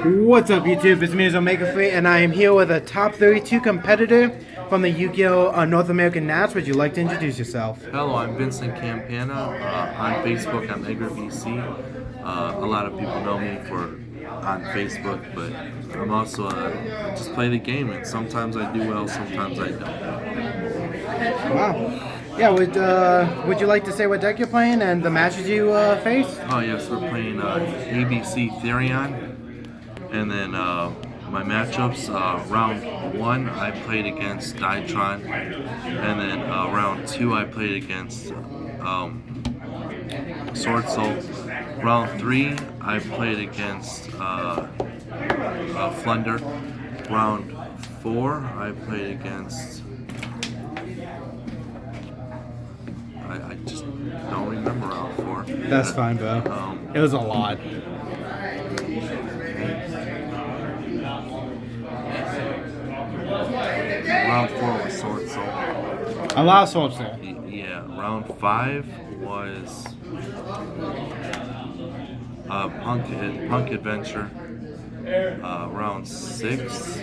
What's up, YouTube? It's me, Omega Free, and I am here with a top 32 competitor from the Yu-Gi-Oh! North American Nats. Would you like to introduce yourself? Hello, I'm Vincent Campania. On Facebook, I'm EdgarBC. A lot of people know me on Facebook, but I'm also just play the game, and sometimes I do well, sometimes I don't. Wow. Yeah, would you like to say what deck you're playing and the matches you face? Oh yes, we're playing ABC Therion, and then my matchups. Round 1, I played against Dytron, and then round 2, I played against Sword Soul. Round 3, I played against Flunder. Round 4, I played against. I just don't remember round 4. That's fine, bro. It was a lot. Round 4 was Sword Soul. A lot of Sword Soul. Yeah. Round 5 was Punk Adventure. Round 6.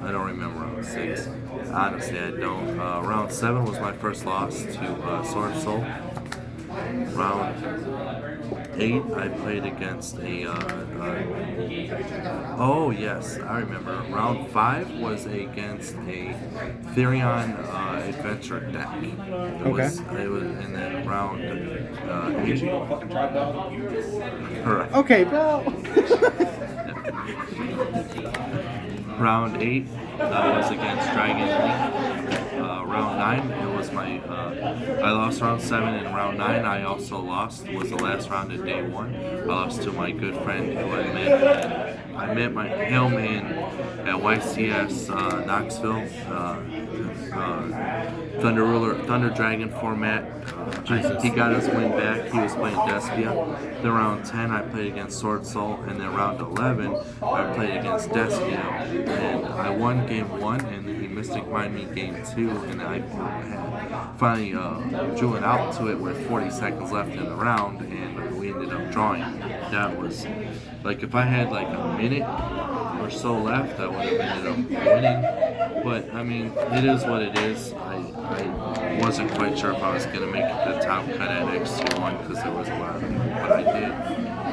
I don't remember round 6. Honestly, I don't. Round 7 was my first loss to Sword Soul. Round 8, I played against oh yes, I remember. Round 5 was against a Therion Adventure deck. It was, and then round 8. Right. Okay, bro. Round 8 was against Dragon Link. Round 9, it was my. I lost round 7, and round 9 I also lost. Was the last round of day 1. I lost to my good friend who I met. I met him at YCS Knoxville. Thunder Dragon format. He got his win back. He was playing Despia. Then round 10, I played against Sword Soul, and then round 11, I played against Despia, and I won game 1, and he Mystic Mind me game 2, and I finally drew it out to it with 40 seconds left in the round, and we ended up drawing. That was like, if I had like a minute or so left, I would have ended up winning. But I mean, it is what it is. I wasn't quite sure if I was gonna make it to the top cut at X2-1 because there was a lot of people, but I did.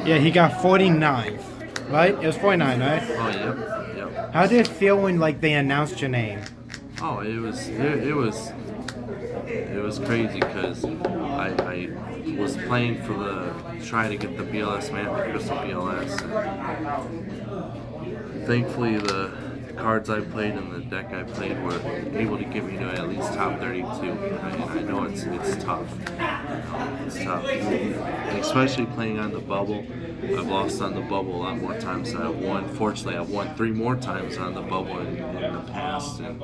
Yeah, he got 49th, right? It was 49, right? Oh, yep. How did it feel when they announced your name? Oh, it was crazy because I was playing for try to get the BLS man, the Crystal BLS. And thankfully, the cards I played and the deck I played were able to get me to at least top 32. And I know it's tough. It's tough, especially playing on the bubble. I've lost on the bubble a lot more times than I've won. Fortunately, I've won 3 more times on the bubble in the past, and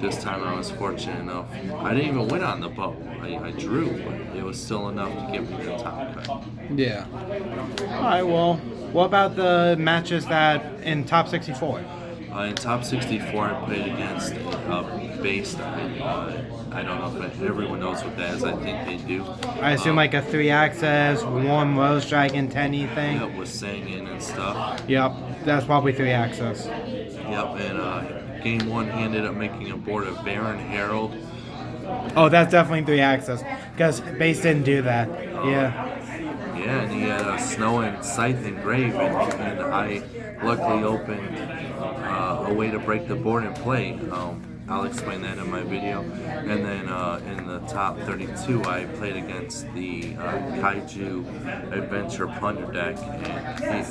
this time I was fortunate enough. I didn't even win on the bubble. I drew, but it was still enough to get me to the top cut. Yeah. All right. Well, what about the matches that in top 64? In top 64, I played against base. I don't know if everyone knows what that is. I think they do. I assume like a 3-axis, warm Rose Dragon 10-y thing. Yeah, with Sangin and stuff. Yep, that's probably 3-axis. Yep, and game 1, he ended up making a board of Baron Herald. Oh, that's definitely 3-axis, because base didn't do that. Yeah. Yeah, and he had a Snow and Scythe Engrave, and I luckily opened a way to break the board and play. I'll explain that in my video. And then in the top 32, I played against the Kaiju Adventure Plunder deck, and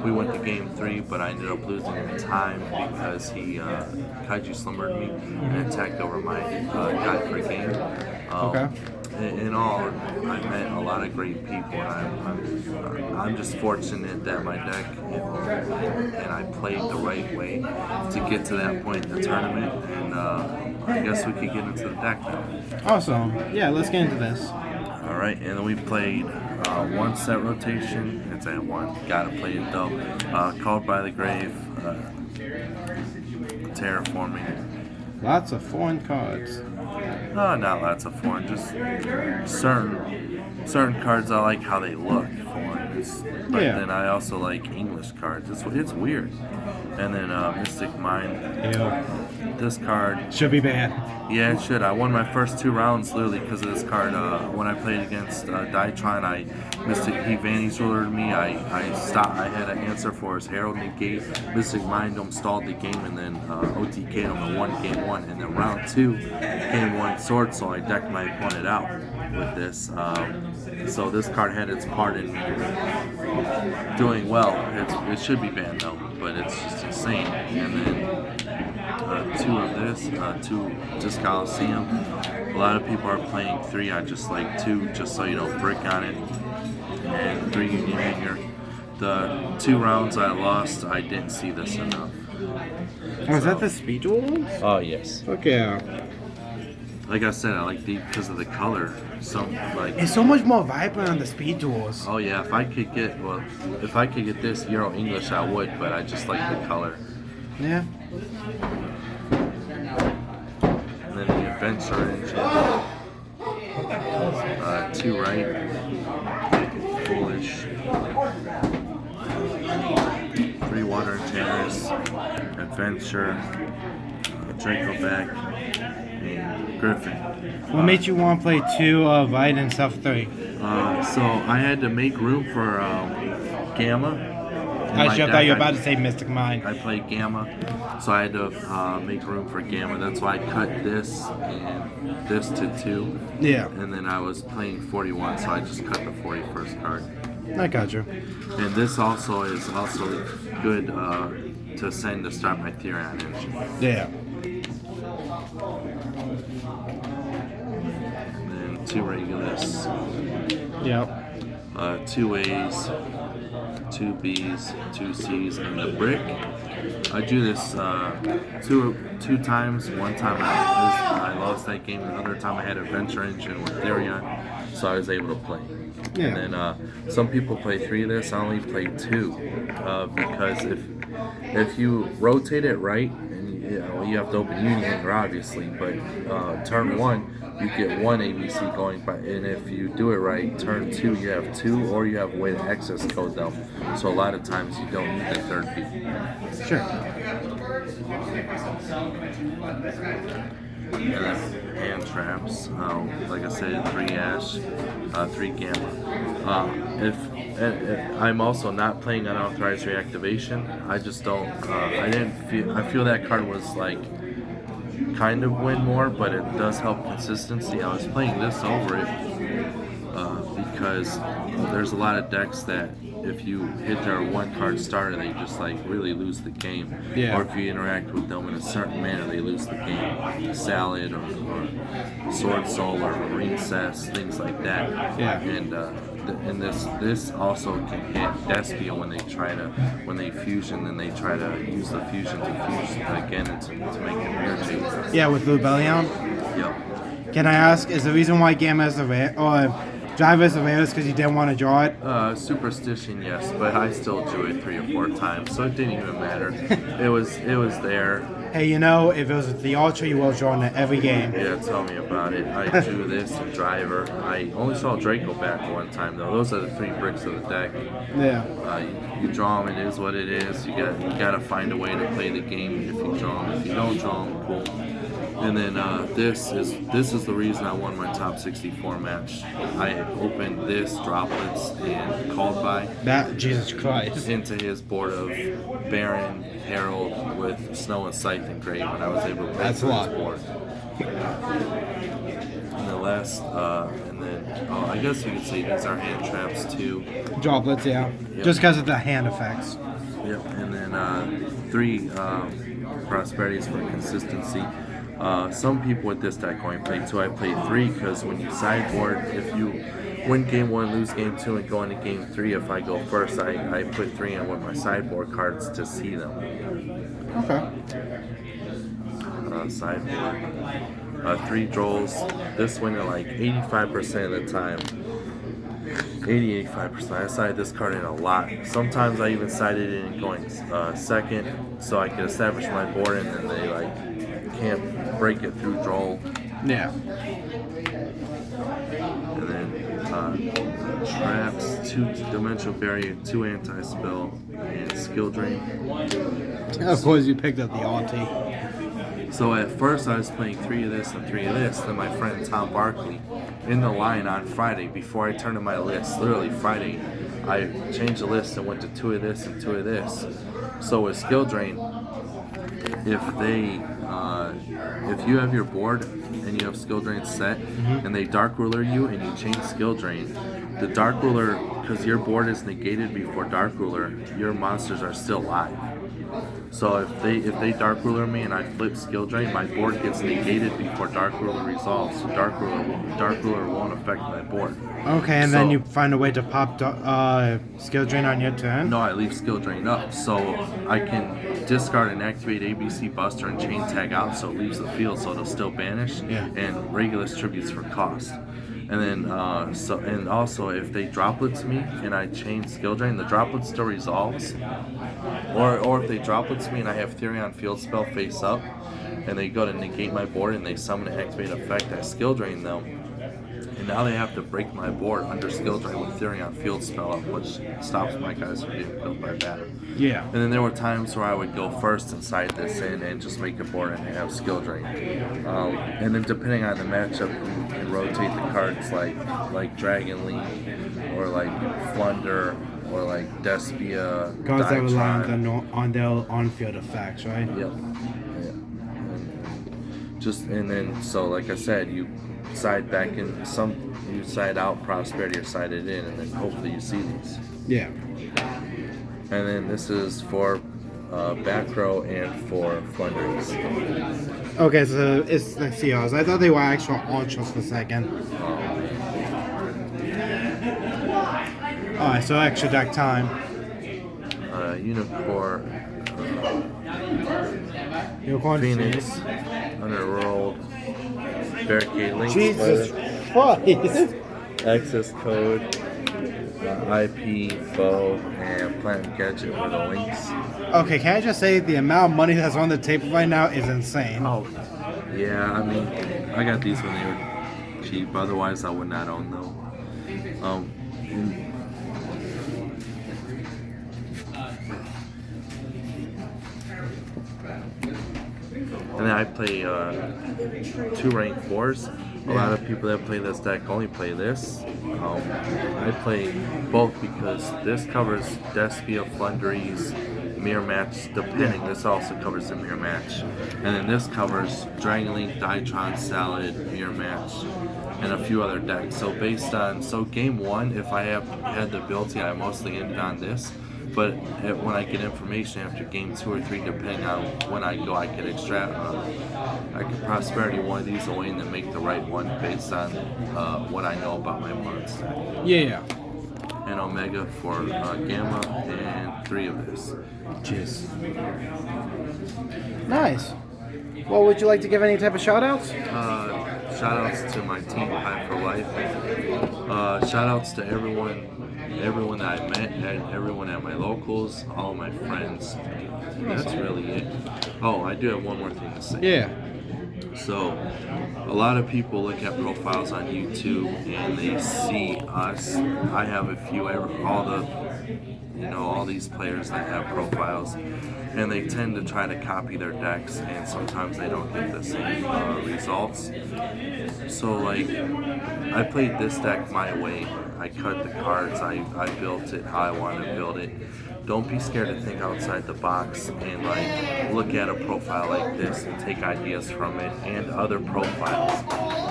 we went to game 3, but I ended up losing in time because Kaiju slumbered me and attacked over my guy for game. Okay. In all, I met a lot of great people, and I'm just fortunate that my deck, and I played the right way to get to that point in the tournament, and I guess we could get into the deck now. Awesome. Yeah, let's get into this. All right, and then we played 1 set rotation. It's at 1. Gotta play it though. Called by the Grave, Terraforming. Lots of foreign cards. No, not lots of foreign, just certain certain cards I like how they look for. But Yeah. then I also like English cards. It's weird. And then Mystic Mind. Yeah. This card. Should be banned. Yeah, it should. I won my first 2 rounds literally because of this card. When I played against Dytron, he Vanny's rulered me. I stopped. I had an answer for his Herald Negate. Mystic Mind him, stalled the game, and then OTK'd him and won game 1. And then round 2, game 1 Sword Soul. I decked my opponent out with this. So this card had its part in me doing well. It should be banned though, but it's just insane. And then 2 of this, 2 just Coliseum. A lot of people are playing 3. I just like 2, just so you don't brick on it. And 3 Union Hanger. The 2 rounds I lost, I didn't see this enough. Oh, is that the speed duels? Oh yes. Okay. Like I said, I like the because of the color. It's so much more vibrant on the speed duels. Oh yeah, if I could get this Euro English, I would, but I just like the color. Yeah. And then the Adventure Engine. 2 right. Foolish. 3 Water Terrace. Adventure. Dracoback. And Griffin. What made you want to play 2 Vite and Self 3? So I had to make room for Gamma. I thought you were about to say Mystic Mind. I played Gamma, so I had to make room for Gamma. That's why I cut this and this to 2. Yeah. And then I was playing 41, so I just cut the 41st card. I got you. And this also is good to send to start my Therion engine. Yeah. And then 2 Regulus. Yep. 2 A's. 2 B's, 2 C's, and the brick. I do this two times. One time I lost that game. The other time I had Adventure Engine with Therion, so I was able to play. Yeah. And then some people play 3 of this. I only play 2 because if you rotate it right, and you have to open Union Hanger obviously, but turn 1. You get 1 ABC going by, and if you do it right, turn 2 you have 2, or you have a way to access code them. So a lot of times you don't need the 3rd beat. Sure. And then hand traps. Like I said, 3 Ash, 3 Gamma. If I'm also not playing unauthorized reactivation. I just don't. I feel that card was like kind of win more, but it does help consistency. I was playing this over it because there's a lot of decks that if you hit their 1 card starter, they just like really lose the game. Yeah. Or if you interact with them in a certain manner, they lose the game. Salad or Sword Soul or Marine Cess, things like that. Yeah. And this also can hit Despia when they fusion, then they try to use the fusion to fuse again and to make it mirror change. Yeah, with Lubellion. Yep. Can I ask, is the reason why Gamma is the rare, or Driver is the rarest because you didn't want to draw it? Superstition, yes, but I still drew it 3 or 4 times, so it didn't even matter. It was there. Hey, if it was the Ultra, you would have drawn it every game. Yeah, tell me about it. I drew this and Driver. I only saw Draco back 1 time though. Those are the 3 bricks of the deck. Yeah. You draw them. It is what it is. You got to find a way to play the game. If you draw them, if you don't draw them, cool. And then this is the reason I won my top 64 match. I opened this droplets and called by That Jesus Christ into his board of Baron Herald with Snow and Scythe and Grave, and I was able to play That's through a his lot. board. And the last, and then I guess you could say these are hand traps too. droplets, yeah. Yep. Just because of the hand effects. Yep, and then 3 prosperities for consistency. Some people with this deck only play 2. I play 3 because when you sideboard, if you win game 1, lose game 2, and go into game 3, if I go first, I put 3 in with my sideboard cards to see them. Okay. Sideboard. 3 Drolls. This winner like 85% of the time. 80-85%. I sided this card in a lot. Sometimes I even sided it in going second, so I could establish my board, and then they can't break it through Droll. Yeah. And then traps, 2 dimensional barrier, 2 anti-spell, and skill drain. Of course, you picked up the Alti. So at first I was playing 3 of this and 3 of this. Then my friend Tom Barkley, in the line on Friday, before I turned in my list, literally Friday, I changed the list and went to 2 of this and 2 of this. So with skill drain, if you have your board and you have skill drain set, and they dark ruler you and you change skill drain, the dark ruler, because your board is negated before dark ruler, your monsters are still live. So if they dark ruler me and I flip skill drain, my board gets negated before dark ruler resolves. So dark ruler won't affect my board. Okay, and then you find a way to pop skill drain on your turn? No, I leave skill drain up, so I can discard and activate ABC Buster and chain tag out, so it leaves the field, so it'll still banish. Yeah. And Regulus tributes for cost. And then also if they droplets me and I chain skill drain, the droplet still resolves. Or if they droplets me and I have Therion Field Spell face up, and they go to negate my board and they summon an activate effect, I skill drain them. And now they have to break my board under skill drain with Therion Field Spell up, which stops my guys from being killed by battle. Yeah. And then there were times where I would go first and side this in and just make the board and have skill drain. And then depending on the matchup, you can rotate the cards like Dragon League or like Flunder or like Despia. Cards that rely Diatron. on their on-field effects, right? Yep. And then so like I said, you side back in you side out Prosperity or side it in, and then hopefully you see these. Yeah. And then this is for back row and for Flunders. Okay, so it's the Seahawks. I thought they were actual Ultras for a second. Alright, so extra deck time. Unicorn Phoenix, Underworld, Barricade Links, Jesus Christ! access code, IP, bow, and Plant Gadget with the links. Okay, can I just say the amount of money that's on the table right now is insane. Oh, yeah, I mean, I got these when they were cheap, otherwise I would not own them. And then I play 2 rank 4s. A lot of people that play this deck only play this. I play both because this covers Despia, Flunderies, Mirror Match, depending. This also covers the Mirror Match. And then this covers Dragon Link, Diatron, Salad, Mirror Match, and a few other decks. So game 1, if I had the ability, I mostly ended on this. But when I get information after game 2 or 3, depending on when I go, I could I could Prosperity one of these away and then make the right one based on what I know about my monster. Yeah. And Omega for Gamma, and 3 of this. Jeez. Nice. Well, would you like to give any type of shout-outs? Shout-outs to my team, High for Life. Shout-outs to everyone that I met, everyone at my locals, all my friends. That's really it. Oh, I do have one more thing to say. Yeah. So, a lot of people look at profiles on YouTube and they see us. I have a few, all these players that have profiles, and they tend to try to copy their decks, and sometimes they don't get the same results. So, like, I played this deck my way. I cut the cards, I built it how I want to build it. Don't be scared to think outside the box and like look at a profile like this and take ideas from it and other profiles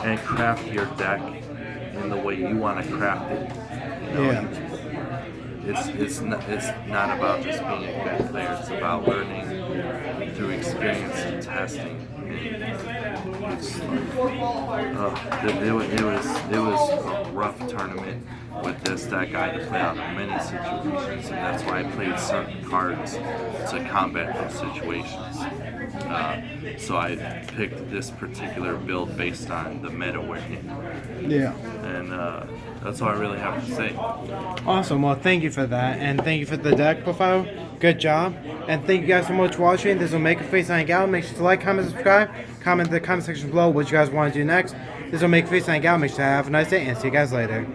and craft your deck in the way you want to craft it. It's not about just being a good player. It's about learning through experience and testing. It was a rough tournament with this deck. I had to play out many situations, and that's why I played certain cards to combat those situations. So I picked this particular build based on the meta we're in. Yeah. And that's all I really have to say. Awesome. Well, thank you for that, and thank you for the deck profile. Good job. And thank you guys so much for watching. This will Make a Face signing out. Make sure to like, comment, subscribe. Comment in the comment section below what you guys want to do next. This will Make a Face signing out. Make sure to have a nice day and see you guys later.